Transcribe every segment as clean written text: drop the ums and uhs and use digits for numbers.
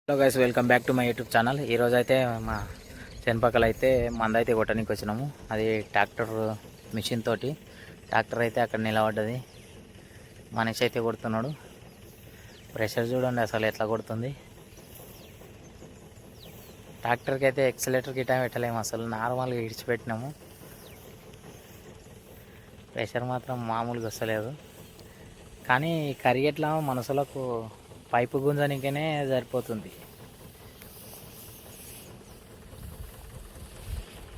Hello guys, welcome back to my YouTube channel. ఈరోజు అయితే మా చెనపక్కల అయితే మందైతే కొట్టడానికి వచ్చినాము. అది ట్రాక్టర్ మిషన్ తోటి. ట్రాక్టర్ అయితే అక్కడ నిలబడ్డది. మనిషి అయితే కొడుతున్నాడు. ప్రెషర్ చూడండి అసలు ఎట్లా కొడుతుంది. ట్రాక్టర్కి అయితే ఎక్సలేటర్ గిటా పెట్టలేము, అసలు నార్మల్గా ఇడిచిపెట్టినాము. ప్రెషర్ మాత్రం మామూలుగా వస్తలేదు. కానీ కరిగెట్లా మనుషులకు పైపు గుంజనికనే సరిపోతుంది.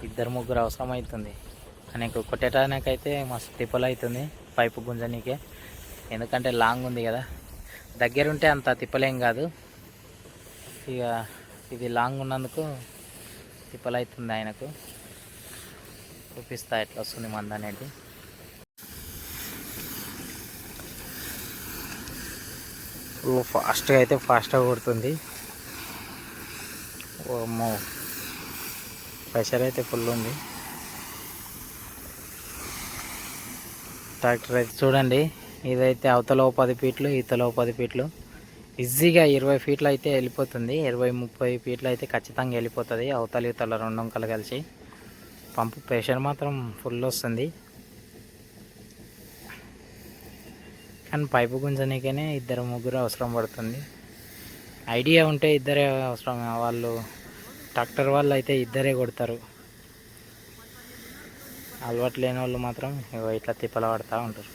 ఇద్దరు ముగ్గురు అవసరం అవుతుంది. నీకు కొట్టడానికైతే మస్తు తిప్పలు అవుతుంది పైపు గుంజనీకే. ఎందుకంటే లాంగ్ ఉంది కదా, దగ్గరుంటే అంత తిప్పలేం కాదు. ఇక ఇది లాంగ్ ఉన్నందుకు తిప్పలు అవుతుంది ఆయనకు. చూపిస్తా ఎట్లా వస్తుంది మంద అనేది. ఫాస్ట్గా కొడుతుంది. ఓ ప్రెషర్ అయితే ఫుల్ ఉంది. ట్రాక్టర్ అయితే చూడండి, ఇదైతే అవతల 10 ఫీట్లు, ఇతలో 10 ఫీట్లు. ఈజీగా 20 ఫీట్లు అయితే వెళ్ళిపోతుంది. 20-30 ఫీట్లు అయితే ఖచ్చితంగా వెళ్ళిపోతుంది అవతల ఇవతల రెండు వంకలు కలిసి. పంపు ప్రెషర్ మాత్రం ఫుల్ వస్తుంది. కానీ పైపు గుంజనీకనే ఇద్దరు ముగ్గురు అవసరం పడుతుంది. ఐడియా ఉంటే ఇద్దరే అవసరం. వాళ్ళు ట్రాక్టర్ వాళ్ళు అయితే ఇద్దరే కొడతారు. అలవాటు లేని వాళ్ళు మాత్రం ఇట్లా తిప్పలు పడుతూ ఉంటారు.